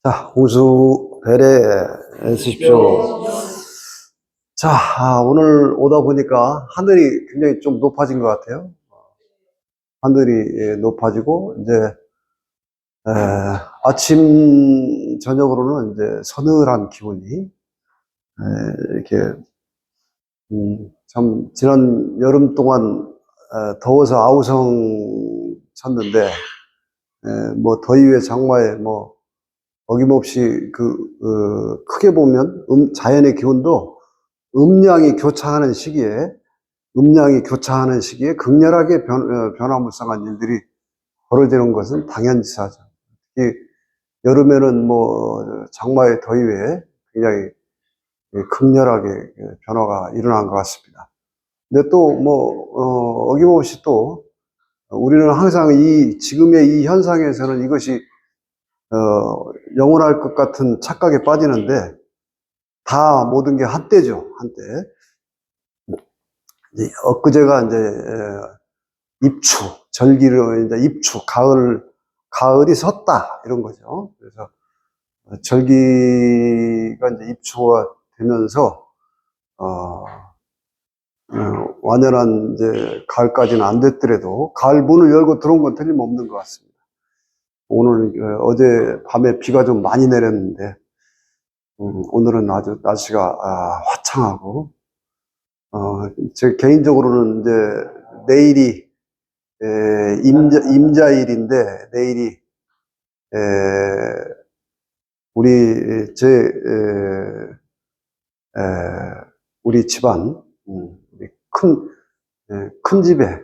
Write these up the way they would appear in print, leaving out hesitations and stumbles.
자, 홍수 배려해 주십시오. 자, 오늘 오다 보니까 하늘이 굉장히 좀 높아진 것 같아요. 하늘이 높아지고, 이제, 아침, 저녁으로는 이제 서늘한 기온이, 이렇게, 참, 지난 여름 동안, 더워서 아우성 쳤는데, 뭐, 더위에 장마에 뭐, 어김없이 크게 보면, 자연의 기온도 음양이 교차하는 시기에, 극렬하게 변화무쌍한 일들이 벌어지는 것은 당연지사죠. 이 여름에는 뭐, 장마의 더위에 굉장히 극렬하게 변화가 일어난 것 같습니다. 근데 또 뭐, 어김없이 또, 우리는 항상 지금의 이 현상에서는 이것이, 영원할 것 같은 착각에 빠지는데, 다 모든 게 한때죠, 한때. 엊그제가 이제, 입추, 절기로 이제 입추, 가을이 섰다, 이런 거죠. 그래서 절기가 이제 입추가 되면서, 완연한 이제 가을까지는 안 됐더라도, 가을 문을 열고 들어온 건 틀림없는 것 같습니다. 오늘, 어제 밤에 비가 좀 많이 내렸는데, 오늘은 아주 날씨가, 화창하고, 제 개인적으로는 이제 내일이, 임자일인데, 내일이, 우리, 우리 집안, 우리 큰 집에,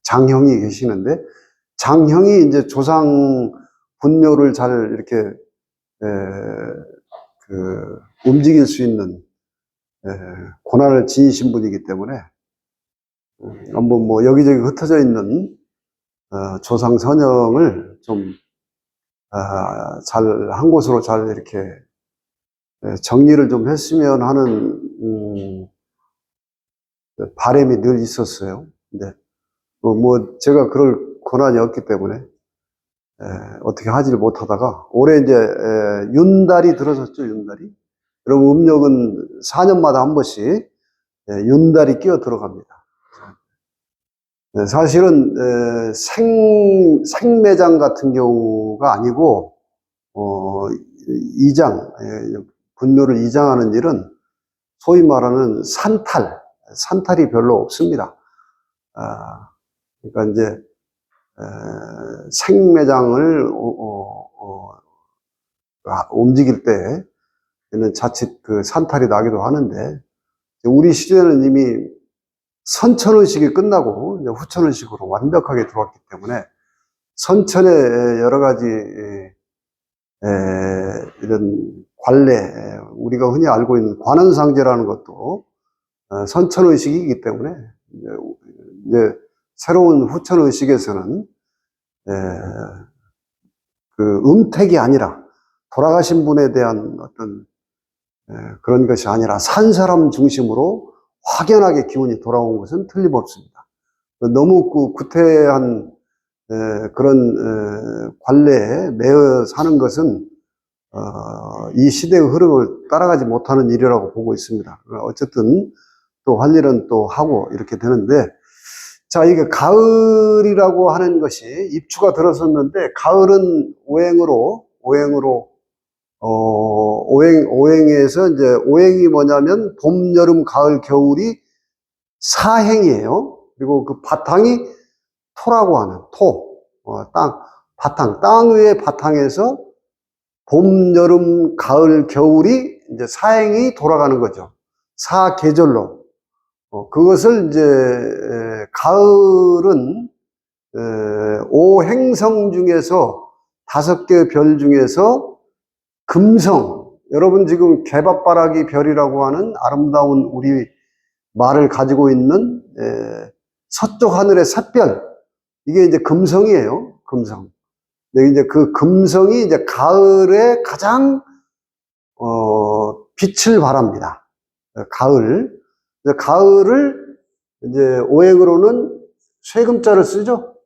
장형이 계시는데, 장형이 이제 조상 분묘를 잘 이렇게, 움직일 수 있는, 고난을 지니신 분이기 때문에, 한번 뭐 여기저기 흩어져 있는, 조상 선영을 좀, 한 곳으로 잘 이렇게, 정리를 좀 했으면 하는, 바람이 늘 있었어요. 근데, 뭐, 제가 그럴 권한이 없기 때문에, 어떻게 하지를 못하다가, 올해 이제, 윤달이 들어섰죠, 윤달이. 여러분, 음력은 4년마다 한 번씩, 윤달이 끼어 들어갑니다. 사실은, 생매장 같은 경우가 아니고, 분묘를 이장하는 일은 소위 말하는 산탈이 별로 없습니다. 그러니까 이제, 생매장을, 움직일 때는 자칫 산탈이 나기도 하는데, 우리 시대는 이미 선천의식이 끝나고, 이제 후천의식으로 완벽하게 들어왔기 때문에, 선천의 여러 가지, 이런 관례, 우리가 흔히 알고 있는 관원상제라는 것도 선천의식이기 때문에 이제 새로운 후천의식에서는 음택이 아니라 돌아가신 분에 대한 어떤 그런 것이 아니라 산 사람 중심으로 확연하게 기운이 돌아온 것은 틀림없습니다. 너무 구태한 그런 관례에 매여 사는 것은 이 시대의 흐름을 따라가지 못하는 일이라고 보고 있습니다. 어쨌든 또 할 일은 또 하고 이렇게 되는데, 자, 이게 가을이라고 하는 것이 입추가 들어섰는데, 가을은 오행에서 이제 오행이 뭐냐면 봄, 여름, 가을, 겨울이 사행이에요. 그리고 그 바탕이 토라고 하는 땅 위의 바탕에서 봄, 여름, 가을, 겨울이 이제 사행이 돌아가는 거죠. 사계절로. 그것을 이제, 가을은, 오행성 중에서 5개의 별 중에서 금성, 여러분 지금 개밥바라기 별이라고 하는 아름다운 우리 말을 가지고 있는, 서쪽 하늘의 샛별, 이게 이제 금성이에요. 금성. 이제 그 금성이 이제 가을에 가장, 빛을 발합니다. 가을을 이제 오행으로는 쇠금자를 쓰죠.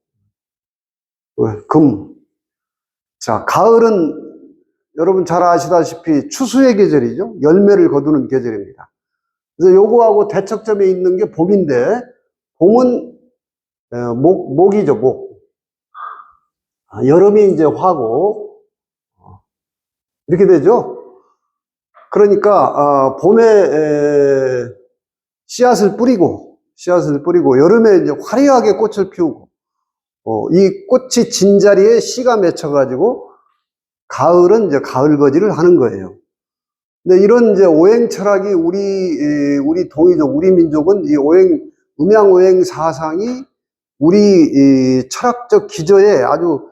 금. 자, 가을은 여러분 잘 아시다시피 추수의 계절이죠. 열매를 거두는 계절입니다. 그래서 요거하고 대척점에 있는 게 봄인데, 봄은 목이죠, 목. 여름이 이제 화고, 이렇게 되죠. 그러니까 봄에 씨앗을 뿌리고 여름에 이제 화려하게 꽃을 피우고, 이 꽃이 진 자리에 씨가 맺혀가지고 가을은 이제 가을거지를 하는 거예요. 근데 이런 이제 오행 철학이 우리 동이족, 우리 민족은 이 음양 오행 사상이 우리 이 철학적 기저에 아주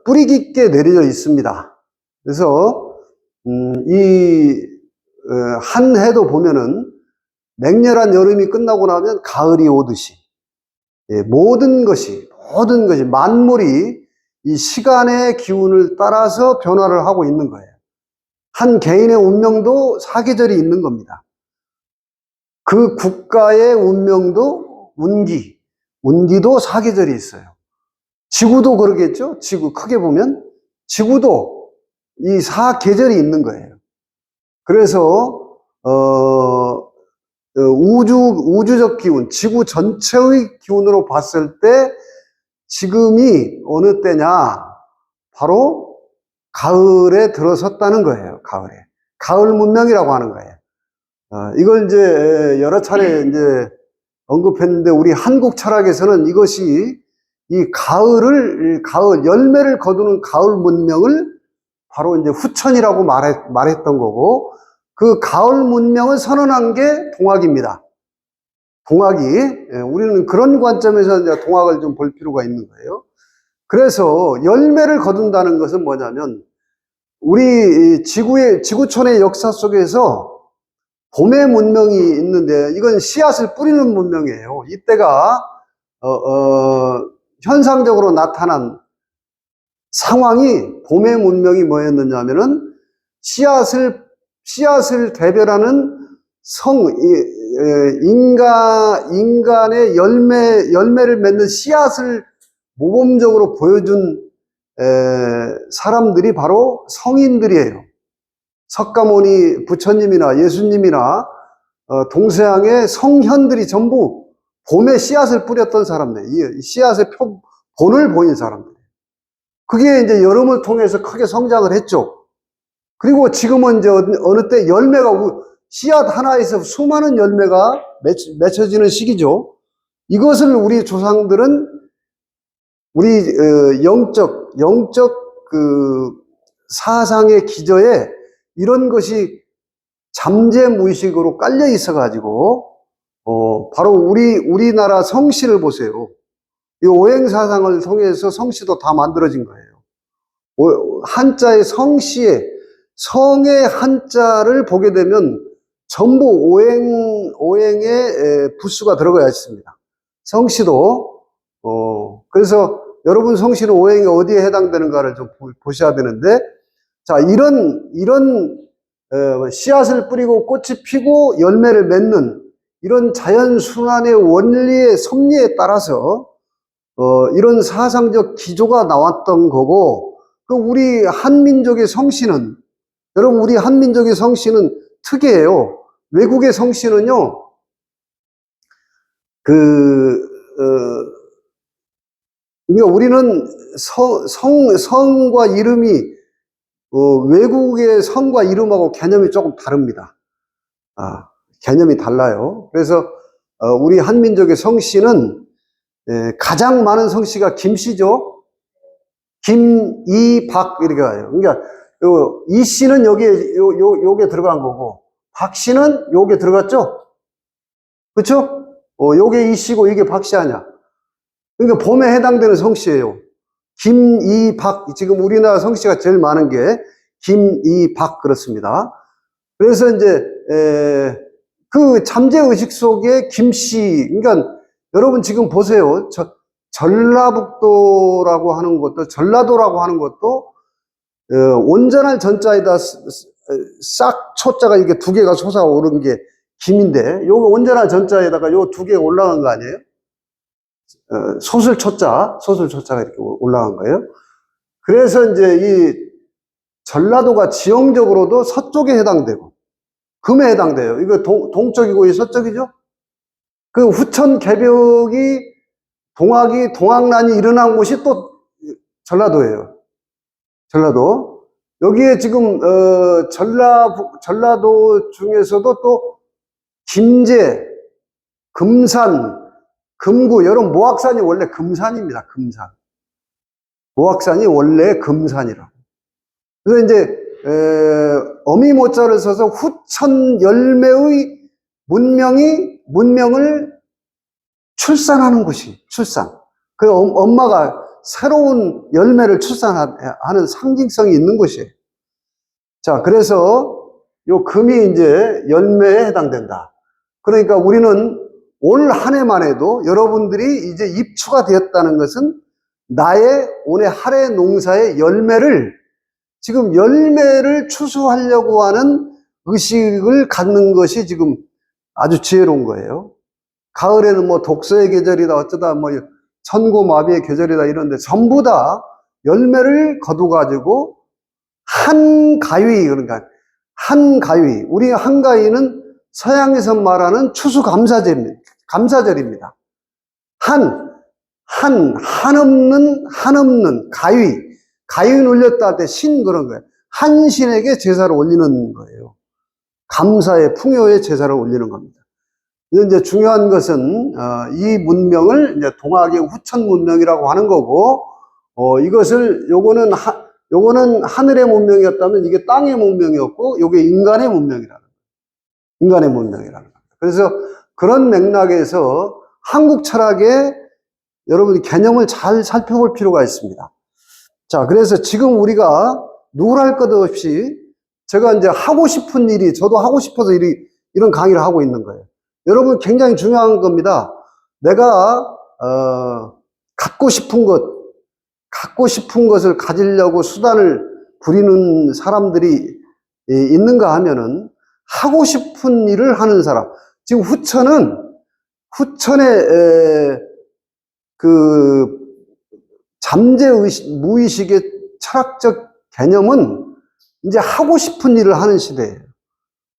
뿌리 깊게 내려져 있습니다. 그래서 한 해도 보면은 맹렬한 여름이 끝나고 나면 가을이 오듯이, 모든 것이 만물이 이 시간의 기운을 따라서 변화를 하고 있는 거예요. 한 개인의 운명도 사계절이 있는 겁니다. 그 국가의 운명도 운기도 사계절이 있어요. 지구도 그러겠죠? 지구 크게 보면 지구도 이 사계절이 있는 거예요. 그래서 우주적 기운, 지구 전체의 기운으로 봤을 때 지금이 어느 때냐? 바로 가을에 들어섰다는 거예요. 가을 문명이라고 하는 거예요. 이걸 이제 여러 차례 이제 언급했는데, 우리 한국 철학에서는 이것이 이 가을 열매를 거두는 가을 문명을 바로 이제 후천이라고 말했던 거고, 그 가을 문명을 선언한 게 동학입니다. 동학이, 우리는 그런 관점에서 이제 동학을 좀 볼 필요가 있는 거예요. 그래서 열매를 거둔다는 것은 뭐냐면, 우리 지구촌의 역사 속에서 봄의 문명이 있는데, 이건 씨앗을 뿌리는 문명이에요. 이때가 현상적으로 나타난 상황이, 봄의 문명이 뭐였느냐 하면은 씨앗을 대별하는 인간의 열매를 맺는 씨앗을 모범적으로 보여준 사람들이 바로 성인들이에요. 석가모니 부처님이나 예수님이나 동서양의 성현들이 전부 봄에 씨앗을 뿌렸던 사람들, 이 씨앗의 본을 보인 사람들. 그게 이제 여름을 통해서 크게 성장을 했죠. 그리고 지금은 이제 어느 때 씨앗 하나에서 수많은 열매가 맺혀지는 시기죠. 이것을 우리 조상들은 우리 영적 그 사상의 기저에 이런 것이 잠재무의식으로 깔려 있어가지고, 바로 우리나라 성씨를 보세요. 이 오행사상을 통해서 성씨도 다 만들어진 거예요. 한자의 성의 한자를 보게 되면 전부 오행의 부수가 들어가야 있습니다. 성씨도, 그래서 여러분 성씨는 오행이 어디에 해당되는가를 좀 보셔야 되는데, 자, 이런 씨앗을 뿌리고 꽃이 피고 열매를 맺는 이런 자연순환의 원리의 섭리에 따라서 이런 사상적 기조가 나왔던 거고, 우리 한민족의 성씨는, 여러분, 우리 한민족의 성씨는 특이해요. 외국의 성씨는요, 그러니까 우리는 성과 이름이 외국의 성과 이름하고 개념이 조금 다릅니다. 개념이 달라요. 그래서 우리 한민족의 성씨는 가장 많은 성씨가 김씨죠. 김, 이, 박 이렇게 가요. 그러니까 이 씨는 요게 들어간 거고, 박 씨는 요게 들어갔죠. 그렇죠? 요게 이 씨고 이게 박 씨 아니야. 그러니까 봄에 해당되는 성씨예요. 김, 이, 박. 지금 우리나라 성씨가 제일 많은 게 김, 이, 박 그렇습니다. 그래서 이제 그 잠재의식 속에 김씨, 그러니까 여러분 지금 보세요. 전라북도라고 하는 것도, 전라도라고 하는 것도 온전할 전자에다 싹 초자가 이렇게 두 개가 솟아오른 게 김인데, 요거 온전할 전자에다가 요 두 개가 올라간 거 아니에요? 소술 초자가 이렇게 올라간 거예요. 그래서 이제 이 전라도가 지형적으로도 서쪽에 해당되고 금에 해당돼요. 이거 동쪽이고 이 서쪽이죠. 그 후천 개벽이 동학난이 일어난 곳이 또 전라도예요. 전라도. 여기에 지금 전라도 중에서도 또 김제, 금산, 금구 이런 모악산이 원래 금산입니다. 금산. 모악산이 원래 금산이라고. 그래서 이제 어미모자를 써서 후천 열매의 문명을 출산하는 곳이 출산. 그 엄마가 새로운 열매를 출산하는 상징성이 있는 곳이에요. 자, 그래서 요 금이 이제 열매에 해당된다. 그러니까 우리는 올 한 해만 해도 여러분들이 이제 입추가 되었다는 것은 나의 올해 한 해 농사의 지금 열매를 추수하려고 하는 의식을 갖는 것이 지금 아주 지혜로운 거예요. 가을에는 뭐 독서의 계절이다 어쩌다 뭐 천고마비의 계절이다 이런데 전부 다 열매를 거두가지고 한가위, 그러니까 한가위, 우리 한가위는 서양에서 말하는 감사절입니다. 한없는 가위 눌렸다 할 때 그런 거예요. 한신에게 제사를 올리는 거예요. 감사의 풍요의 제사를 올리는 겁니다. 이제 중요한 것은 이 문명을 이제 동학의 후천 문명이라고 하는 거고, 요거는 하늘의 문명이었다면 이게 땅의 문명이었고, 요게 인간의 문명이라는 겁니다. 그래서 그런 맥락에서 한국 철학의 여러분이 개념을 잘 살펴볼 필요가 있습니다. 자, 그래서 지금 우리가 누구랄 것 없이 제가 이제 하고 싶은 일이, 저도 하고 싶어서 이런 강의를 하고 있는 거예요. 여러분 굉장히 중요한 겁니다. 내가 갖고 싶은 것을 가지려고 수단을 부리는 사람들이 있는가 하면은 하고 싶은 일을 하는 사람. 지금 후천의 그 무의식의 철학적 개념은 이제 하고 싶은 일을 하는 시대예요.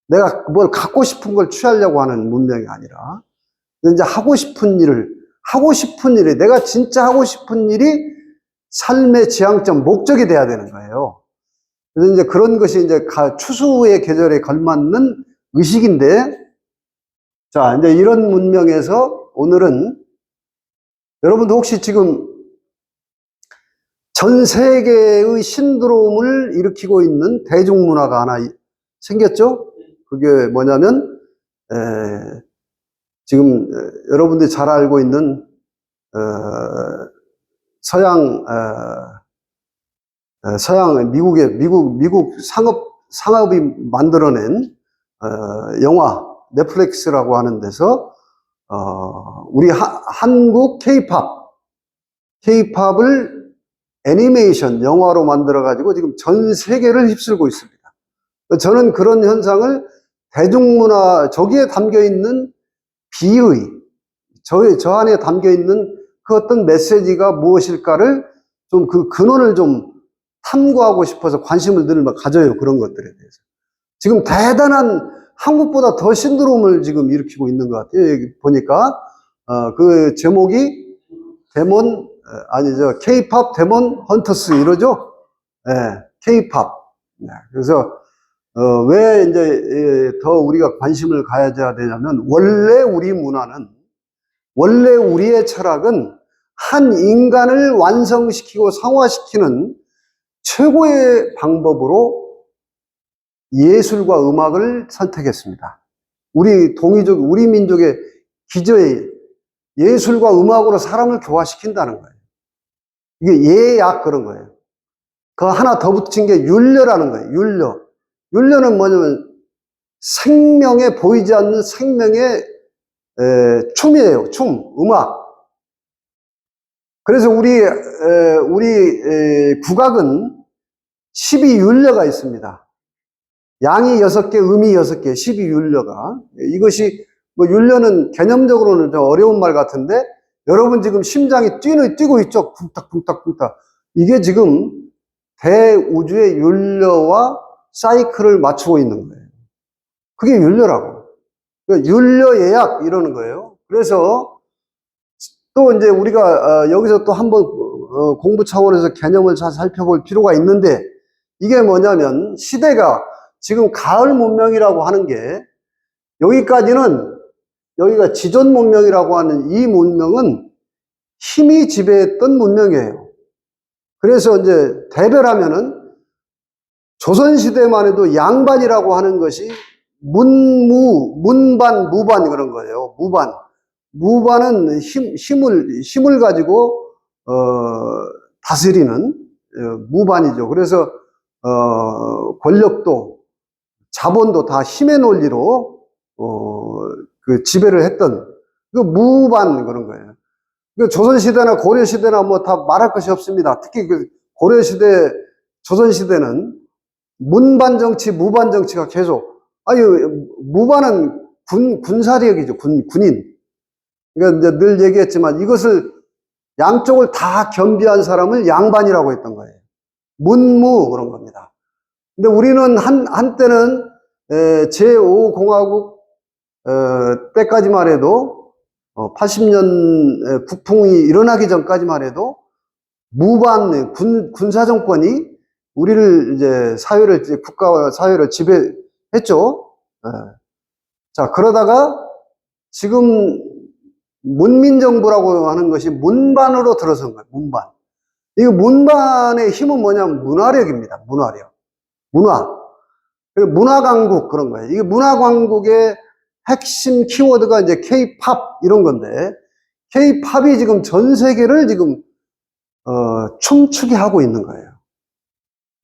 내가 뭘 갖고 싶은 걸 취하려고 하는 문명이 아니라 이제 하고 싶은 일이 내가 진짜 하고 싶은 일이 삶의 지향점, 목적이 돼야 되는 거예요. 그래서 이제 그런 것이 이제 추수의 계절에 걸맞는 의식인데, 자, 이제 이런 문명에서 오늘은 여러분도 혹시 지금 전 세계의 신드롬을 일으키고 있는 대중문화가 하나 생겼죠? 그게 뭐냐면, 지금 여러분들이 잘 알고 있는, 미국 상업이 만들어낸, 영화, 넷플릭스라고 하는 데서, 우리 한국 K-팝을 애니메이션, 영화로 만들어가지고 지금 전 세계를 휩쓸고 있습니다. 저는 그런 현상을 대중문화, 저기에 담겨있는 저 안에 담겨있는 그 어떤 메시지가 무엇일까를 좀 그 근원을 좀 탐구하고 싶어서 관심을 늘 가져요. 그런 것들에 대해서. 지금 대단한 한국보다 더 신드롬을 지금 일으키고 있는 것 같아요. 여기 보니까, 그 제목이 K-팝 데몬 헌터스 이러죠? 네, K-팝. 네, 그래서, 왜 이제 더 우리가 관심을 가져야 되냐면, 원래 우리의 철학은 한 인간을 완성시키고 성화시키는 최고의 방법으로 예술과 음악을 선택했습니다. 우리 민족의 기저에 예술과 음악으로 사람을 교화시킨다는 거예요. 이게 예약 그런 거예요. 그 하나 더 붙인 게 율려라는 거예요. 율려는 뭐냐면 보이지 않는 생명의 춤이에요. 음악. 그래서 우리 국악은 12율려가 있습니다. 양이 6개, 음이 6개, 12율려가. 이것이, 율려는 개념적으로는 좀 어려운 말 같은데, 여러분 지금 심장이 뛰고 있죠? 쿵탁쿵탁쿵탁. 이게 지금 대우주의 율려와 사이클을 맞추고 있는 거예요. 그게 율려라고. 율려예약 이러는 거예요. 그래서 또 이제 우리가 여기서 또 한번 공부 차원에서 개념을 잘 살펴볼 필요가 있는데, 이게 뭐냐면 시대가 지금 가을 문명이라고 하는 게, 여기까지는 여기가 지존 문명이라고 하는 이 문명은 힘이 지배했던 문명이에요. 그래서 이제 대별하면은 조선시대만 해도 양반이라고 하는 것이 문반, 무반 그런 거예요. 무반. 무반은 힘을 가지고, 다스리는, 무반이죠. 그래서, 권력도, 자본도 다 힘의 논리로, 그 지배를 했던, 그 무반 그런 거예요. 그 조선시대나 고려시대나 뭐 다 말할 것이 없습니다. 특히 그 고려시대, 조선시대는 문반 정치, 무반 정치가 계속, 아니, 무반은 군사력이죠. 군인. 그러니까 이제 늘 얘기했지만 이것을 양쪽을 다 겸비한 사람을 양반이라고 했던 거예요. 문무 그런 겁니다. 근데 우리는 한때는 제5공화국 때까지만 해도 80년 국풍이 일어나기 전까지만 해도 무반 군사 정권이 우리를 이제 사회를 국가와 사회를 지배했죠. 자, 그러다가 지금 문민정부라고 하는 것이 문반으로 들어선 거예요. 문반. 이 문반의 힘은 뭐냐면 문화력입니다. 문화력. 문화. 그리고 문화강국 그런 거예요. 이게 문화강국의 핵심 키워드가 이제 K-팝 이런 건데, K-팝이 지금 전 세계를 지금 춤추게 하고 있는 거예요.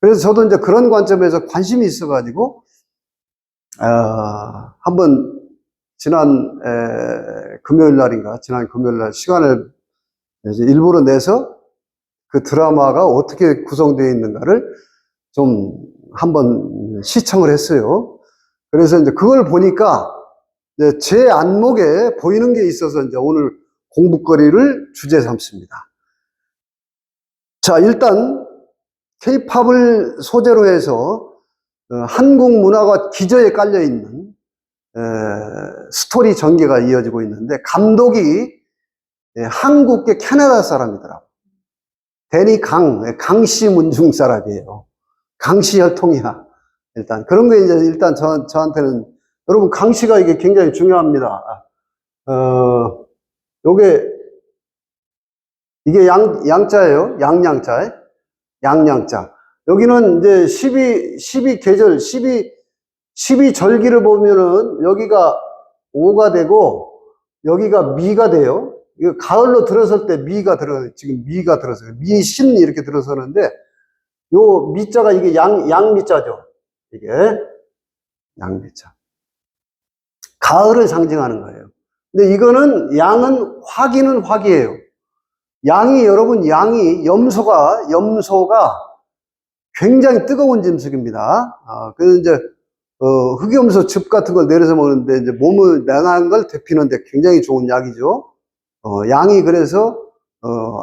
그래서 저도 이제 그런 관점에서 관심이 있어가지고 한번 지난 금요일 날인가, 지난 금요일 날 시간을 일부러 내서 그 드라마가 어떻게 구성되어 있는가를 좀 한번 시청을 했어요. 그래서 이제 그걸 보니까 이제 제 안목에 보이는 게 있어서 이제 오늘 공부거리를 주제 삼습니다. 자, 일단 K-팝을 소재로 해서 한국 문화가 기저에 깔려 있는 스토리 전개가 이어지고 있는데, 감독이 한국계 캐나다 사람이더라고요. 데니 강씨 문중 사람이에요. 강씨 혈통이야. 일단 그런 게 이제 일단 저한테는, 여러분 강씨가 이게 굉장히 중요합니다. 요게 이게 양자예요. 양양자. 여기는 이제 12계절, 12절기를 보면은 여기가 오가 되고 여기가 미가 돼요. 이거 가을로 들어설 때 지금 미가 들어서요. 미신 이렇게 들어서는데, 요 미자가 이게 양미자죠. 이게 양미자. 가을을 상징하는 거예요. 근데 이거는 양은 화기예요. 여러분 염소가 굉장히 뜨거운 짐승입니다. 그래서 이제 흑염소 즙 같은 걸 내려서 먹는데, 이제 몸을 냉한 걸 데피는데 굉장히 좋은 약이죠. 양이 그래서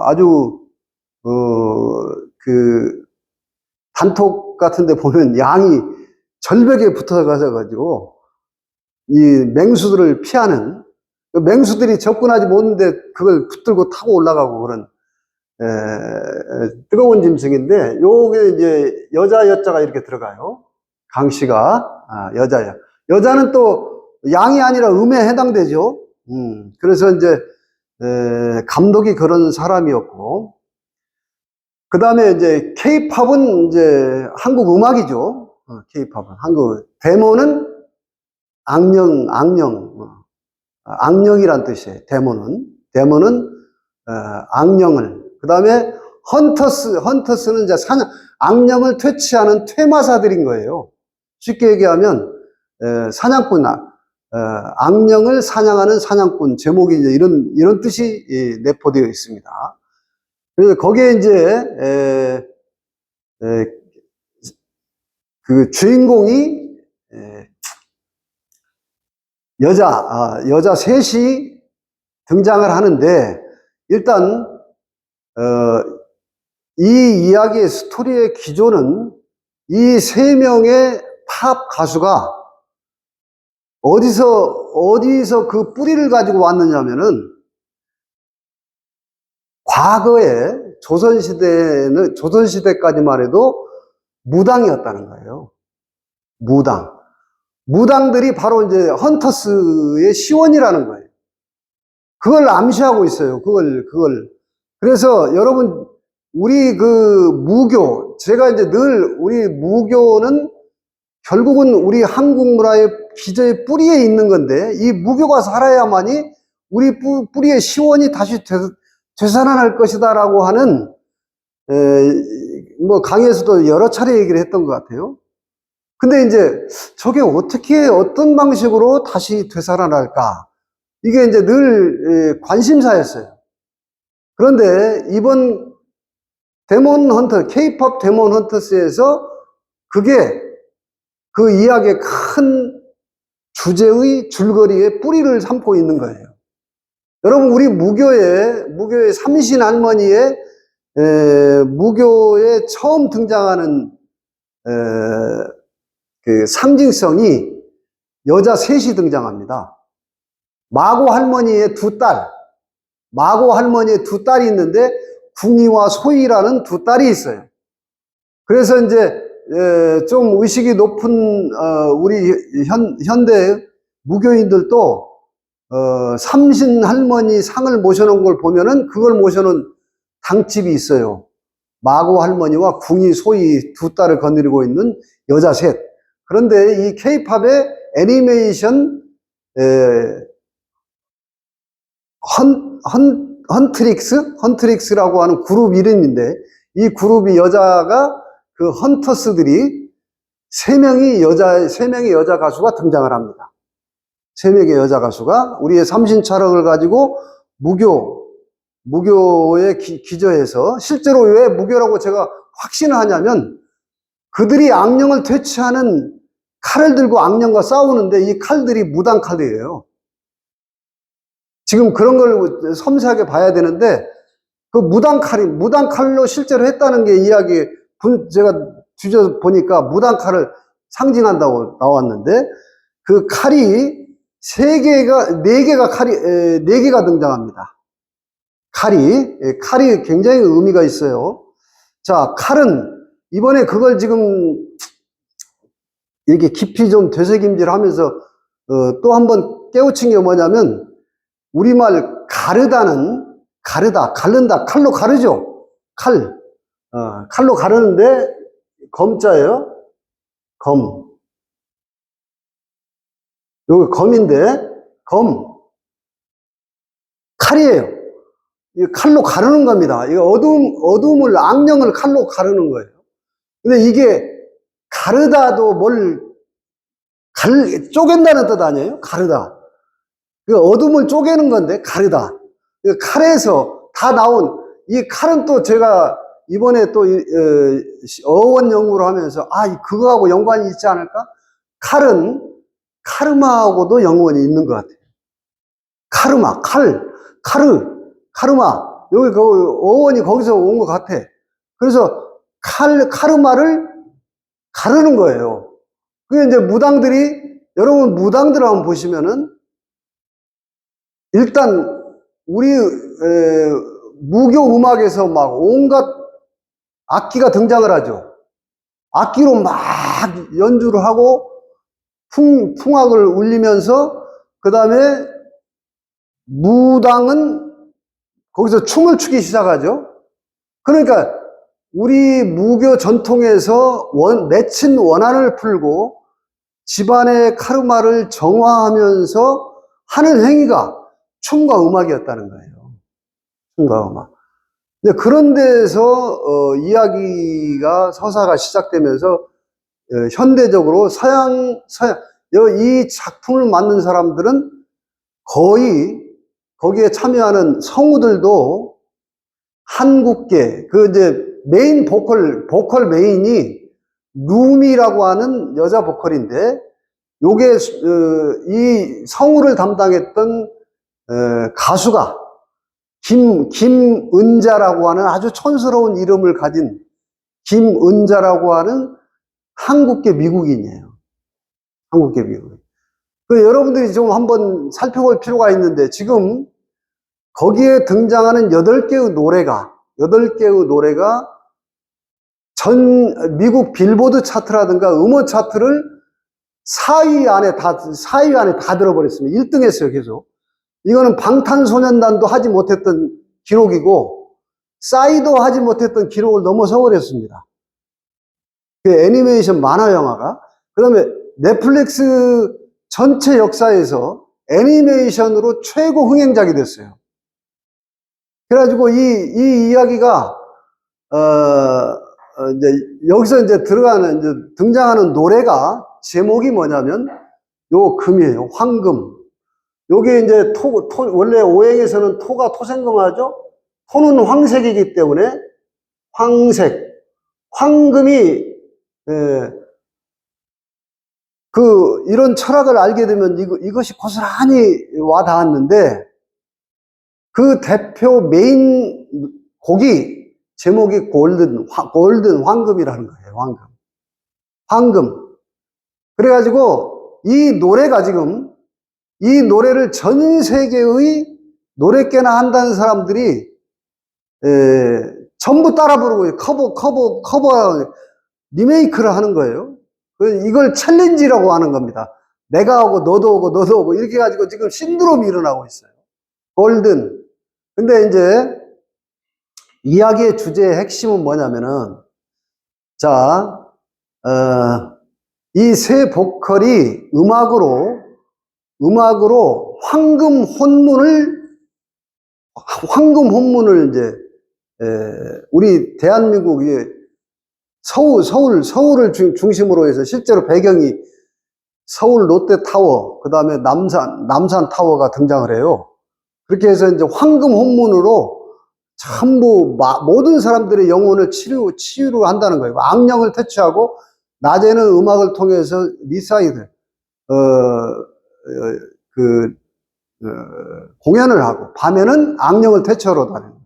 아주 그 단톡 같은 데 보면 양이 절벽에 붙어 가지고 이 맹수들을 피하는, 맹수들이 접근하지 못하는데 그걸 붙들고 타고 올라가고 그런 뜨거운 짐승인데, 요게 이제 여자가 이렇게 들어가요. 강씨가 여자야. 여자는 또 양이 아니라 음에 해당되죠. 그래서 이제 감독이 그런 사람이었고, 그 다음에 이제 K-팝은 이제 한국 음악이죠. K-팝은 한국, 데모는 악령이란 뜻이에요. 데모는 악령을. 그 다음에 헌터스는 이제 악령을 퇴치하는 퇴마사들인 거예요. 쉽게 얘기하면 사냥꾼, 악령을 사냥하는 사냥꾼, 제목이 이제 이런 뜻이 내포되어 있습니다. 그래서 거기에 이제 그 주인공이 여자 셋이 등장을 하는데, 일단 이 이야기의 스토리의 기조는 이 세 명의 팝 가수가 어디서 그 뿌리를 가지고 왔느냐면은 과거에 조선시대까지만 해도 무당이었다는 거예요. 무당. 무당들이 바로 이제 헌터스의 시원이라는 거예요. 그걸 암시하고 있어요. 그걸. 그래서 여러분, 우리 무교, 제가 이제 늘 우리 무교는 결국은 우리 한국 문화의 기저의 뿌리에 있는 건데, 이 무교가 살아야만이 우리 뿌리의 시원이 다시 되살아날 것이다라고 하는, 강의에서도 여러 차례 얘기를 했던 것 같아요. 근데 이제 저게 어떤 방식으로 다시 되살아날까? 이게 이제 늘 관심사였어요. 그런데 이번 K-pop 데몬 헌터스에서 그게 그 이야기의 큰 주제의 줄거리에 뿌리를 삼고 있는 거예요. 여러분, 우리 무교의 삼신 할머니의 무교에 처음 등장하는 그 상징성이 여자 셋이 등장합니다. 마고 할머니의 두 딸이 있는데 궁이와 소희라는 두 딸이 있어요. 그래서 이제 좀 의식이 높은 우리 현대 무교인들도 삼신 할머니 상을 모셔놓은 걸 보면은 그걸 모셔놓은 당집이 있어요. 마고 할머니와 궁이 소희 두 딸을 거느리고 있는 여자 셋. 그런데 이 K-팝의 애니메이션 헌트릭스라고 하는 그룹 이름인데, 이 그룹이 여자가 그 헌터스들이 세 명의 여자 가수가 등장을 합니다. 세 명의 여자 가수가 우리의 삼신철학을 가지고 무교에 기저해서, 실제로 왜 무교라고 제가 확신을 하냐면, 그들이 악령을 퇴치하는 칼을 들고 악령과 싸우는데 이 칼들이 무당 칼이에요. 지금 그런 걸 섬세하게 봐야 되는데, 그 무당 칼로 실제로 했다는 게 제가 뒤져 보니까 무당 칼을 상징한다고 나왔는데, 그 칼이 네 개가 등장합니다. 칼이 굉장히 의미가 있어요. 자, 칼은 이번에 그걸 지금 이렇게 깊이 좀 되새김질 하면서 또 한번 깨우친 게 뭐냐면, 우리말 가르다, 칼로 가르죠. 칼로 가르는데 검자예요. 여기 검인데 칼이에요. 이 칼로 가르는 겁니다. 이거 어둠을, 악령을 칼로 가르는 거예요. 근데 이게 가르다도 쪼갠다는 뜻 아니에요? 가르다. 그 어둠을 쪼개는 건데, 가르다. 그 칼에서 다 나온, 이 칼은 또 제가 이번에 또 어원 연구를 하면서, 그거하고 연관이 있지 않을까? 칼은 카르마하고도 연관이 있는 것 같아요. 카르마. 여기 어원이 거기서 온 것 같아. 그래서 카르마를 가르는 거예요. 그게 이제 여러분 무당들 한번 보시면은, 일단 우리 무교 음악에서 막 온갖 악기가 등장을 하죠. 악기로 막 연주를 하고 풍악을 울리면서, 그 다음에 무당은 거기서 춤을 추기 시작하죠. 그러니까 우리 무교 전통에서 맺힌 원한을 풀고 집안의 카르마를 정화하면서 하는 행위가 춤과 음악이었다는 거예요. 춤과 음악. 그런 데서 이야기가, 서사가 시작되면서 현대적으로 이 작품을 만든 사람들은 거의 거기에 참여하는 성우들도 한국계, 이제 메인 보컬 메인이 루미라고 하는 여자 보컬인데, 요게 이 성우를 담당했던 가수가 김은자라고 하는 아주 촌스러운 이름을 가진 김은자라고 하는 한국계 미국인이에요. 한국계 미국인. 여러분들이 좀 한번 살펴볼 필요가 있는데, 지금 거기에 등장하는 8개의 노래가 전 미국 빌보드 차트라든가 음원 차트를 4위 안에 다 들어버렸습니다. 1등 했어요, 계속. 이거는 방탄소년단도 하지 못했던 기록이고, 싸이도 하지 못했던 기록을 넘어서 버렸습니다. 그 애니메이션 만화 영화가. 그 다음에 넷플릭스 전체 역사에서 애니메이션으로 최고 흥행작이 됐어요. 그래가지고 이 이야기가, 이제 여기서 이제 등장하는 노래가 제목이 뭐냐면 요 금이에요. 황금. 요게 이제 원래 오행에서는 토가 토생금하죠? 토는 황색이기 때문에 황색. 황금이, 이런 철학을 알게 되면 이것이 고스란히 와 닿았는데, 그 대표 메인 곡이 제목이 골든 황금이라는 거예요. 황금. 그래가지고 이 노래를 전 세계의 노래깨나 한다는 사람들이 전부 따라 부르고 커버 리메이크를 하는 거예요. 이걸 챌린지라고 하는 겁니다. 내가 오고 너도 오고 이렇게 해가지고 지금 신드롬이 일어나고 있어요. 골든. 근데 이제 이야기의 주제의 핵심은 뭐냐면은, 자, 이 세 보컬이 음악으로 황금 혼문을 이제, 우리 대한민국이 서울을 중심으로 해서 실제로 배경이 서울 롯데타워, 그 다음에 남산 타워가 등장을 해요. 그렇게 해서 이제 황금 혼문으로 전부 모든 사람들의 영혼을 치유를 한다는 거예요. 악령을 퇴치하고, 낮에는 음악을 통해서 리사이드, 공연을 하고, 밤에는 악령을 퇴치하러 다니는 거예요.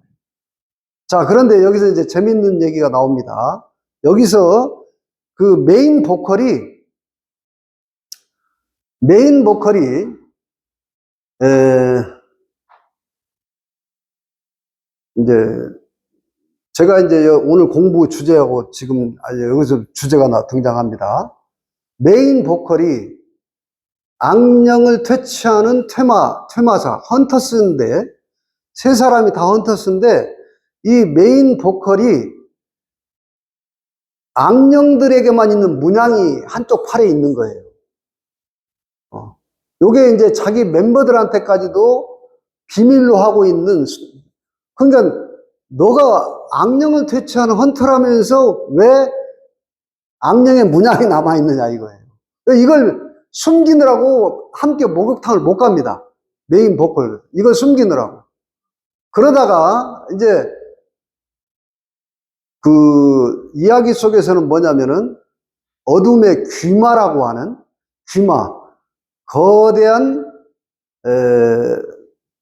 자, 그런데 여기서 이제 재밌는 얘기가 나옵니다. 여기서 그 메인 보컬이 이제 제가 이제 오늘 공부 주제하고 지금 여기서 주제가 등장합니다. 메인 보컬이 악령을 퇴치하는 퇴마사 헌터스인데, 세 사람이 다 헌터스인데, 이 메인 보컬이 악령들에게만 있는 문양이 한쪽 팔에 있는 거예요. 요게 이제 자기 멤버들한테까지도 비밀로 하고 있는, 그러니까 너가 악령을 퇴치하는 헌터라면서 왜 악령의 문양이 남아있느냐 이거예요. 이걸 숨기느라고 함께 목욕탕을 못 갑니다. 메인 보컬. 이걸 숨기느라고. 그러다가 이제 그 이야기 속에서는 뭐냐면은 어둠의 귀마라고 하는 거대한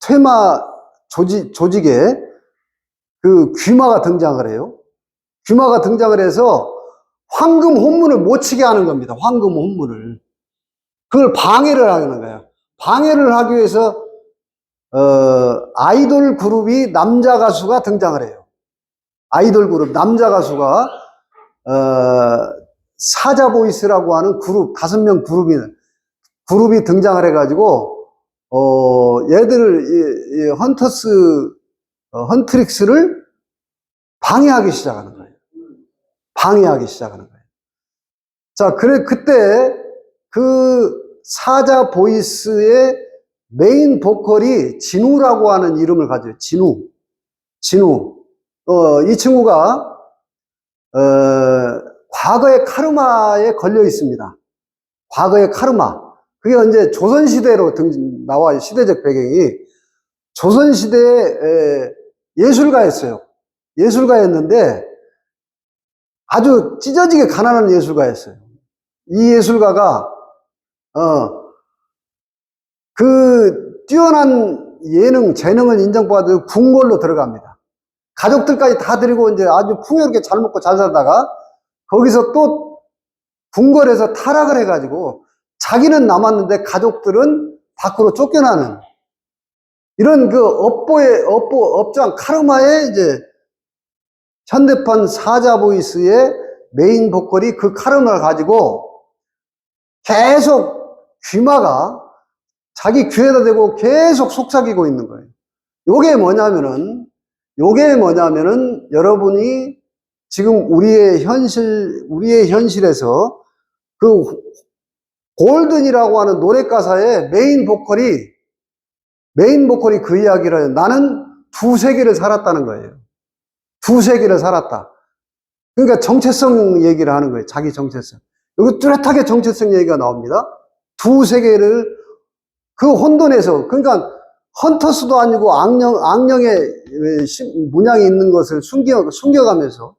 퇴마 조직에 그 귀마가 등장을 해요. 귀마가 등장을 해서 황금 혼문을 못 치게 하는 겁니다. 황금 혼문을. 그걸 방해를 하는 거예요. 방해를 하기 위해서 아이돌 그룹이 남자 가수가 등장을 해요. 아이돌 그룹 남자 가수가 사자보이스라고 하는 그룹 5명 그룹이 등장을 해가지고 얘들을 헌트릭스를 방해하기 시작하는 거예요. 자, 그때 그 사자 보이스의 메인 보컬이 진우라고 하는 이름을 가져요. 진우. 이 친구가 과거의 카르마에 걸려 있습니다. 과거의 카르마. 그게 이제 조선시대로 나와요. 시대적 배경이. 조선시대에 예술가였어요. 예술가였는데 아주 찢어지게 가난한 예술가였어요. 이 예술가가 그 뛰어난 예능, 재능은 인정받아도 궁궐로 들어갑니다. 가족들까지 다 데리고 이제 아주 풍요롭게 잘 먹고 잘 살다가 거기서 또 궁궐에서 타락을 해가지고 자기는 남았는데 가족들은 밖으로 쫓겨나는 이런 그 업장 카르마의 이제 현대판 사자 보이스의 메인 보컬이 그 카르마를 가지고 계속 귀마가 자기 귀에다 대고 계속 속삭이고 있는 거예요. 요게 뭐냐면은 여러분이 지금 우리의 현실에서 그 골든이라고 하는 노래 가사의 메인 보컬이 그 이야기를 해요. 나는 두 세계를 살았다는 거예요. 두 세계를 살았다. 그러니까 정체성 얘기를 하는 거예요. 자기 정체성. 여기 뚜렷하게 정체성 얘기가 나옵니다. 두 세계를 그 혼돈에서, 그러니까 헌터스도 아니고 악령의 문양이 있는 것을 숨겨가면서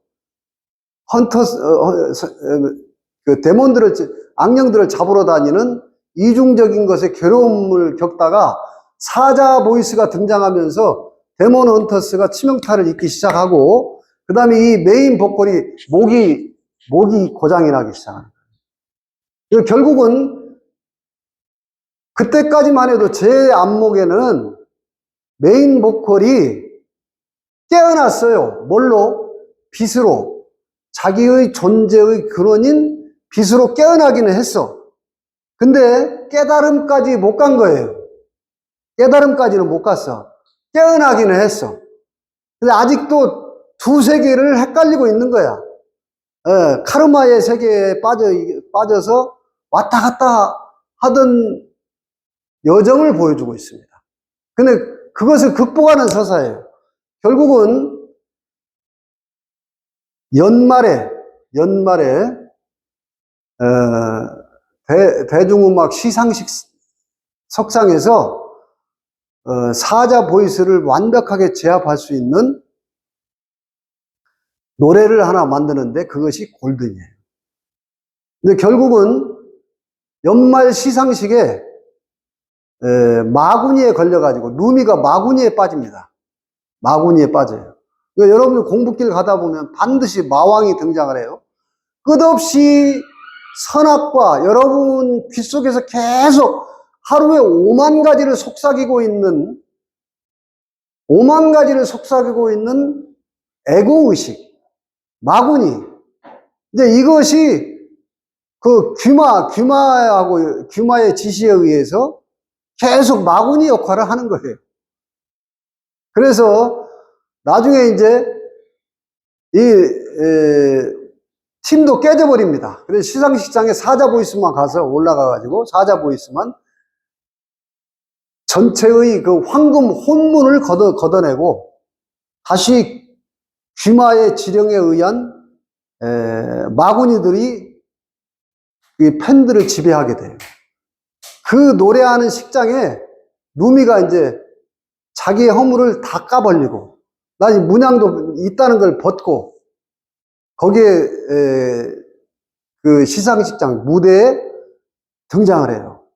그 데몬들을, 악령들을 잡으러 다니는 이중적인 것에 괴로움을 겪다가 사자 보이스가 등장하면서 데몬 헌터스가 치명타를 입기 시작하고, 그 다음에 이 메인 보컬이 목이 고장이 나기 시작합니다. 결국은 그때까지만 해도 제 안목에는 메인 보컬이 깨어났어요. 뭘로? 빛으로. 자기의 존재의 근원인 빛으로 깨어나기는 했어. 근데 깨달음까지 못 간 거예요. 깨달음까지는 못 갔어. 깨어나기는 했어. 근데 아직도 두 세계를 헷갈리고 있는 거야. 카르마의 세계에 빠져서 왔다 갔다 하던 여정을 보여주고 있습니다. 근데 그것을 극복하는 서사예요. 결국은 연말에 대중음악 시상식 석상에서 사자 보이스를 완벽하게 제압할 수 있는 노래를 하나 만드는데 그것이 골든이에요. 근데 결국은 연말 시상식에 마구니에 걸려가지고 루미가 마구니에 빠집니다. 마구니에 빠져요. 그러니까 여러분들 공부길 가다 보면 반드시 마왕이 등장을 해요. 끝없이 선악과 여러분 귀 속에서 계속 하루에 5만 가지를 속삭이고 있는 에고의식, 마구니. 이제 이것이 그 귀마의 지시에 의해서 계속 마구니 역할을 하는 거예요. 그래서 나중에 이제 팀도 깨져버립니다. 그래서 시상식장에 사자 보이스만 가서 올라가가지고 사자 보이스만 전체의 그 황금 혼문을 걷어내고 다시 귀마의 지령에 의한 마구니들이 이 팬들을 지배하게 돼요. 그 노래하는 식장에 루미가 이제 자기의 허물을 다 까버리고, 난 이 문양도 있다는 걸 벗고, 거기에, 그 시상식장 무대에 등장을 해요.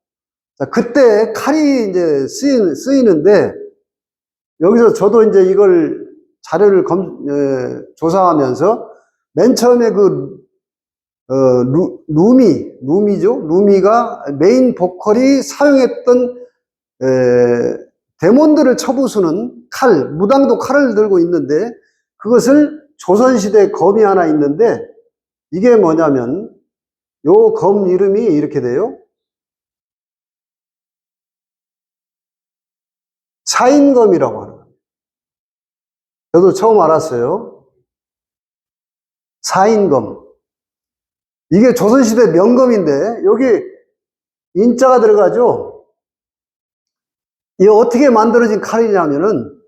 자, 그때 칼이 이제 쓰이는데, 여기서 저도 이제 이걸 자료를 조사하면서, 맨 처음에 루미가 메인 보컬이 사용했던 데몬들을 쳐부수는 칼, 무당도 칼을 들고 있는데 그것을 조선시대 검이 하나 있는데 이게 뭐냐면 요 검 이름이 이렇게 돼요. 사인검이라고 하는 거예요. 저도 처음 알았어요. 사인검. 이게 조선시대 명검인데 여기 인자가 들어가죠. 이게 어떻게 만들어진 칼이냐면은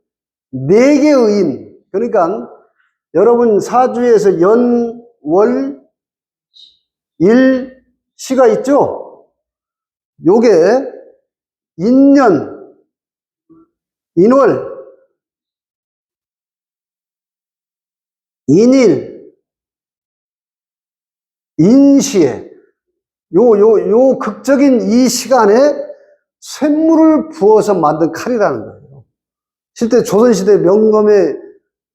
4개의 인, 그러니까 여러분 사주에서 연, 월, 일, 시가 있죠? 요게 인년, 인월, 인일, 인시에 요 극적인 이 시간에 쇳물을 부어서 만든 칼이라는 거예요. 실제 조선시대 명검의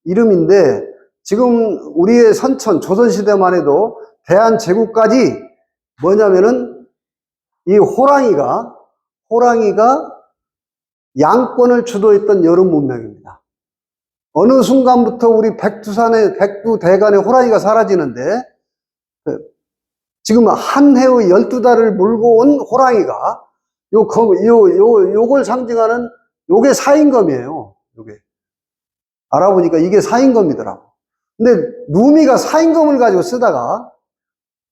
이름인데, 지금 우리의 선천, 조선시대만 해도 대한제국까지 뭐냐면은 이 호랑이가 양권을 주도했던 여름 문명입니다. 어느 순간부터 우리 백두대간에 호랑이가 사라지는데, 지금 한 해의 12달을 몰고 온 호랑이가 요걸 상징하는 요게 사인검이에요. 요게. 알아보니까 이게 사인검이더라고. 근데 누미가 사인검을 가지고 쓰다가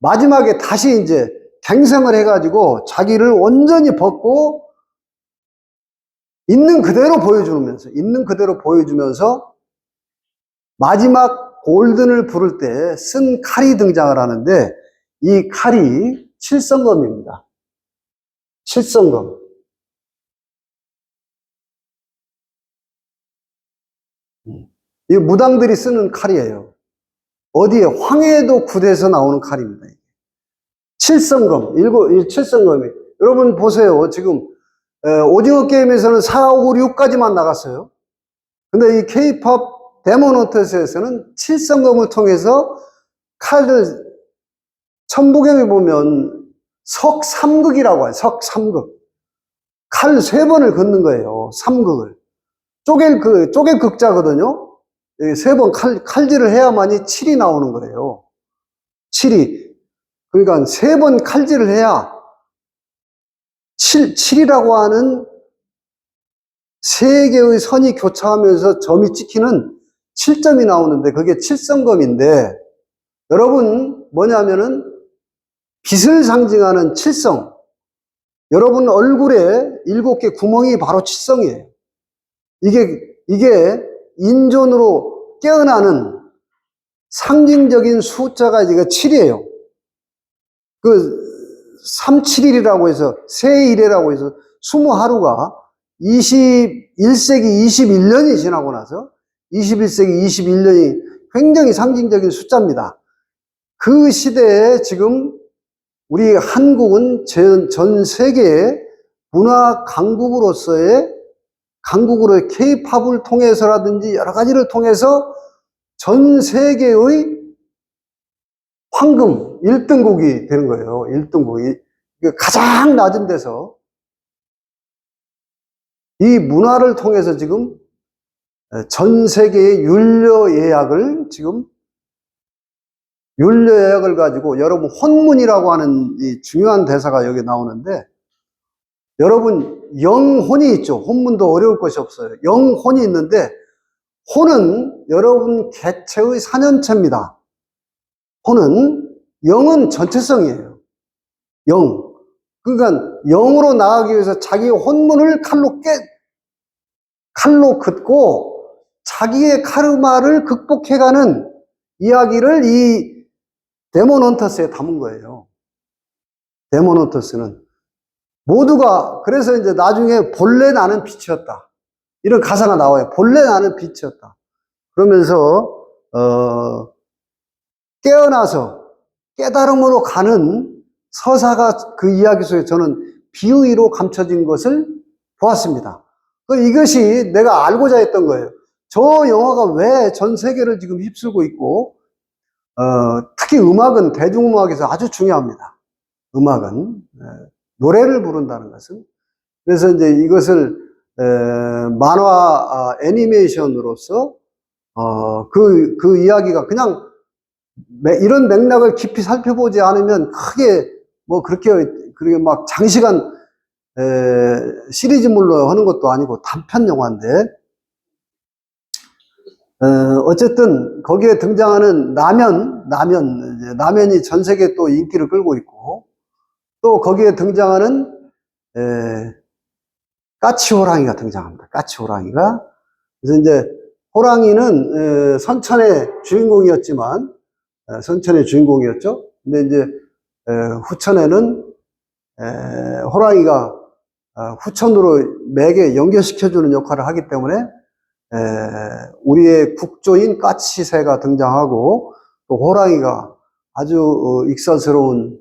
마지막에 다시 이제 갱생을 해가지고 자기를 온전히 벗고 있는 그대로 보여주면서 마지막 골든을 부를 때 쓴 칼이 등장을 하는데, 이 칼이 칠성검입니다. 칠성검. 이 무당들이 쓰는 칼이에요. 어디에? 황해도 굿에서 나오는 칼입니다. 칠성검. 칠성검이. 여러분 보세요. 지금 오징어 게임에서는 4, 5, 6까지만 나갔어요. 근데 이 K-팝 데몬헌터스에서는 칠성검을 통해서 칼을, 천부경에 보면 석삼극이라고 해요. 석삼극. 칼 3번을 긋는 거예요. 삼극을. 쪼갤 극자거든요. 3번 칼질을 해야만이 7이 나오는 거예요. 7이. 그러니까 3번 칼질을 해야 7이라고 하는 3개의 선이 교차하면서 점이 찍히는 7점이 나오는데, 그게 칠성검인데, 여러분 뭐냐면은 빛을 상징하는 칠성. 여러분 얼굴에 7개 구멍이 바로 칠성이에요. 이게 인존으로 깨어나는 상징적인 숫자가 이게 7이에요. 그 371이라고 해서, 새일이라고 해서 20하루가 21세기 21년이 지나고 나서 21세기 21년이 굉장히 상징적인 숫자입니다. 그 시대에 지금 우리 한국은 전 세계의 문화 강국으로서의 K-팝을 통해서라든지 여러 가지를 통해서 전 세계의 황금 1등국이 되는 거예요. 1등국이. 가장 낮은 데서 이 문화를 통해서 지금 전 세계의 율려 예약을 가지고, 여러분 혼문이라고 하는 이 중요한 대사가 여기 나오는데, 여러분 영혼이 있죠. 혼문도 어려울 것이 없어요. 영혼이 있는데, 혼은 여러분 개체의 사년체입니다. 영은 전체성이에요. 영. 그러니까 영으로 나가기 위해서 자기의 혼문을 칼로 긋고 자기의 카르마를 극복해가는 이야기를 이 데몬헌터스에 담은 거예요. 데몬헌터스는 모두가, 그래서 이제 나중에 본래 나는 빛이었다, 이런 가사가 나와요. 본래 나는 빛이었다. 그러면서 깨어나서 깨달음으로 가는 서사가 그 이야기 속에 저는 비유의로 감춰진 것을 보았습니다. 이것이 내가 알고자 했던 거예요. 저 영화가 왜 전 세계를 지금 휩쓸고 있고, 특히 음악은 대중음악에서 아주 중요합니다. 음악은 노래를 부른다는 것은. 그래서 이제 이것을 만화 애니메이션으로서 그 이야기가 그냥 이런 맥락을 깊이 살펴보지 않으면 크게 뭐 그렇게 막 장시간 시리즈물로 하는 것도 아니고 단편 영화인데, 어쨌든 거기에 등장하는 남연이 전 세계에 또 인기를 끌고 있고, 또 거기에 등장하는 까치호랑이가 등장합니다. 까치호랑이가. 그래서 이제 호랑이는 선천의 주인공이었죠. 근데 이제 후천에는 호랑이가 후천으로 맥에 연결시켜주는 역할을 하기 때문에 우리의 국조인 까치새가 등장하고, 또 호랑이가 아주 익살스러운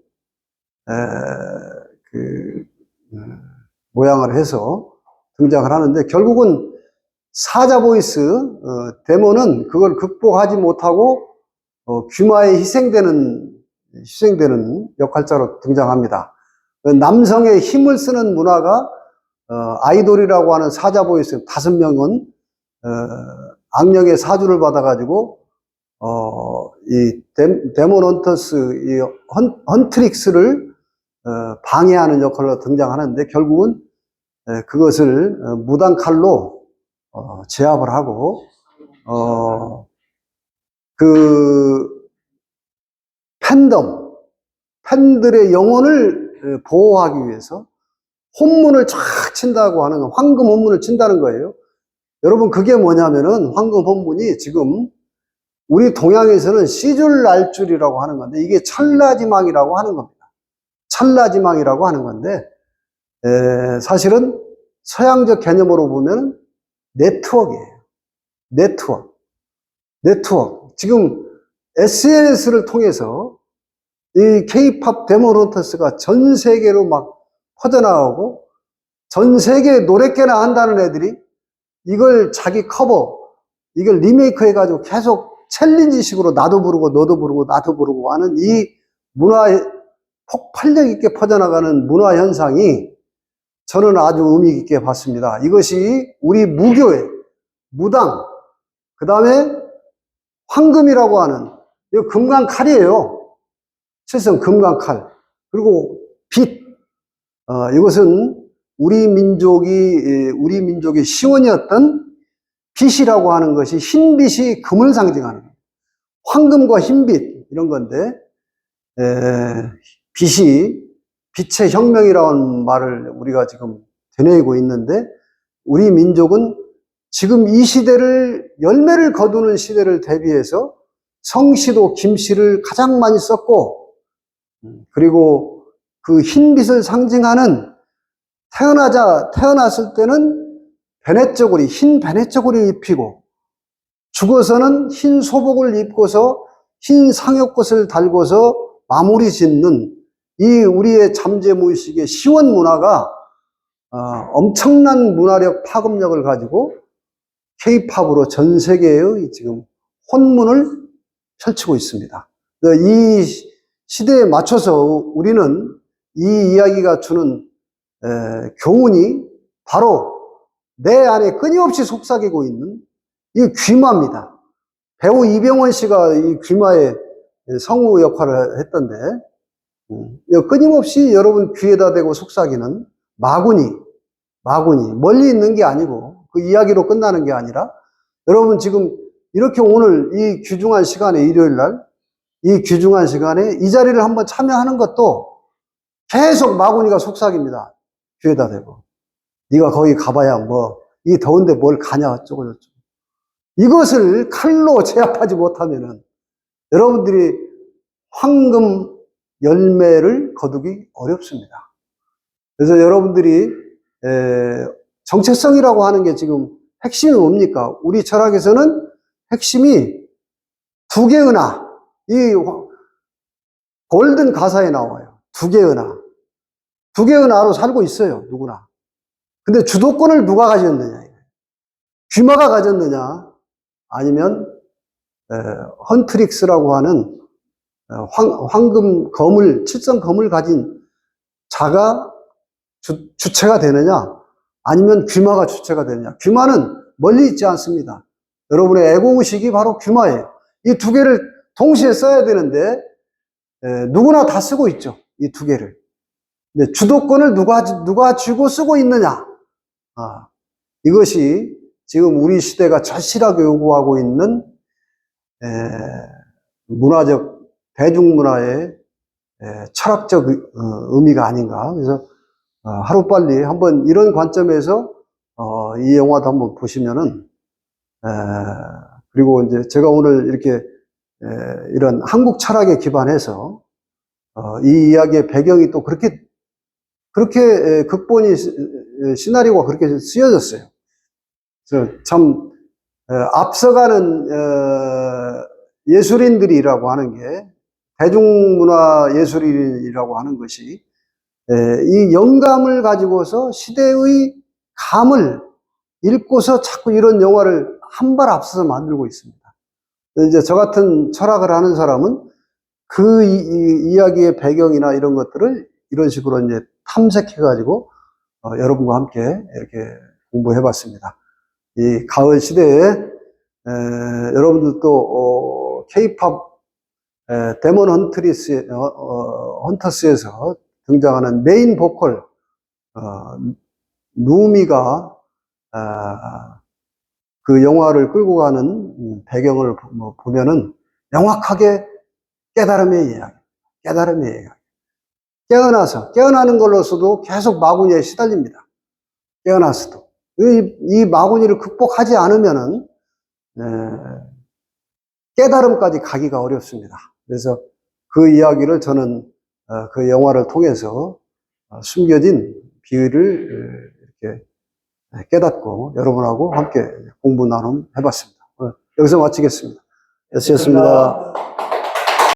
모양을 해서 등장을 하는데, 결국은 사자 보이스, 데모는 그걸 극복하지 못하고 귀마에 희생되는 역할자로 등장합니다. 남성의 힘을 쓰는 문화가 아이돌이라고 하는 사자 보이스 5명은 악령의 사주를 받아가지고 이 데몬 헌터스, 이 헌트릭스를 방해하는 역할로 등장하는데 결국은 그것을 무당 칼로 제압을 하고 그 팬들의 영혼을 보호하기 위해서 혼문을 쫙 친다고 하는, 황금 혼문을 친다는 거예요. 여러분, 그게 뭐냐면은 황금 혼문이 지금 우리 동양에서는 씨줄 날줄이라고 하는 건데 이게 찰나지망이라고 하는 겁니다. 찰나지망이라고 하는 건데 사실은 서양적 개념으로 보면 네트워크예요. 네트워크. 지금 SNS를 통해서 이 K-팝 데몬 헌터스가 전 세계로 막 퍼져나가고 전 세계 노래깨나 한다는 애들이 이걸 자기 커버, 이걸 리메이크 해가지고 계속 챌린지식으로 나도 부르고 너도 부르고 나도 부르고 하는 이 문화의 폭발력 있게 퍼져나가는 문화 현상이 저는 아주 의미 있게 봤습니다. 이것이 우리 무교의 무당, 그 다음에 황금이라고 하는, 이거 금강칼이에요. 실성 금강칼. 그리고 빛. 이것은 우리 민족의 시원이었던 빛이라고 하는 것이 흰빛이 금을 상징하는 거예요. 황금과 흰빛 이런 건데 빛이 빛의 혁명이라는 말을 우리가 지금 되뇌이고 있는데 우리 민족은 지금 이 시대를 열매를 거두는 시대를 대비해서 성시도 김씨를 가장 많이 썼고 그리고 그 흰빛을 상징하는 태어났을 때는 베네저고리, 흰 베네저고리를 입히고 죽어서는 흰 소복을 입고서 흰 상엽꽃을 달고서 마무리 짓는 이 우리의 잠재무의식의 시원 문화가 엄청난 문화력 파급력을 가지고 K-팝으로 전 세계의 지금 혼문을 펼치고 있습니다. 이 시대에 맞춰서 우리는 이 이야기가 주는 교훈이 바로 내 안에 끊임없이 속삭이고 있는 이 귀마입니다. 배우 이병헌 씨가 이 귀마의 성우 역할을 했던데 끊임없이 여러분 귀에다 대고 속삭이는 마구니 멀리 있는 게 아니고 그 이야기로 끝나는 게 아니라 여러분 지금 이렇게 오늘 이 귀중한 시간에 일요일 날 이 귀중한 시간에 이 자리를 한번 참여하는 것도 계속 마구니가 속삭입니다. 귀에다 대고 네가 거기 가봐야 뭐 이 더운데 뭘 가냐 어쩌고 저쩌고 이것을 칼로 제압하지 못하면은 여러분들이 황금 열매를 거두기 어렵습니다. 그래서 여러분들이 정체성이라고 하는 게 지금 핵심이 뭡니까? 우리 철학에서는 핵심이 두 개의 은하, 이 골든 가사에 나와요. 두 개의 은하. 두 개의 은하로 살고 있어요. 누구나. 근데 주도권을 누가 가졌느냐? 귀마가 가졌느냐? 아니면 헌트릭스라고 하는 황금 검을, 칠성 검을 가진 자가 주체가 되느냐? 아니면 귀마가 주체가 되느냐? 귀마는 멀리 있지 않습니다. 여러분의 에고의식이 바로 귀마예요. 이 두 개를 동시에 써야 되는데 누구나 다 쓰고 있죠. 이 두 개를. 근데 주도권을 누가 쥐고 쓰고 있느냐? 이것이 지금 우리 시대가 절실하게 요구하고 있는 문화적, 대중문화의 철학적 의미가 아닌가. 그래서 하루빨리 한번 이런 관점에서 이 영화도 한번 보시면은 그리고 이제 제가 오늘 이렇게 이런 한국 철학에 기반해서 이 이야기의 배경이 또 그렇게 극본이 시나리오가 그렇게 쓰여졌어요. 그래서 참 앞서가는 예술인들이라고 하는 게 대중문화 예술인이라고 하는 것이 이 영감을 가지고서 시대의 감을 읽고서 자꾸 이런 영화를 한 발 앞서서 만들고 있습니다. 이제 저 같은 철학을 하는 사람은 그 이야기의 배경이나 이런 것들을 이런 식으로 이제 탐색해가지고 여러분과 함께 이렇게 공부해봤습니다. 이 가을 시대에 여러분들도 K-팝 데몬 헌터스에서 등장하는 메인 보컬 누미가 그 영화를 끌고 가는 배경을 보면은 명확하게 깨달음의 이야기, 깨달음의 이야기. 깨어나는 걸로서도 계속 마구니에 시달립니다. 깨어나서도. 이 마구니를 극복하지 않으면은, 깨달음까지 가기가 어렵습니다. 그래서 그 이야기를 저는 그 영화를 통해서 숨겨진 비밀을 이렇게 깨닫고 여러분하고 함께 공부 나눔 해봤습니다. 여기서 마치겠습니다. S였습니다.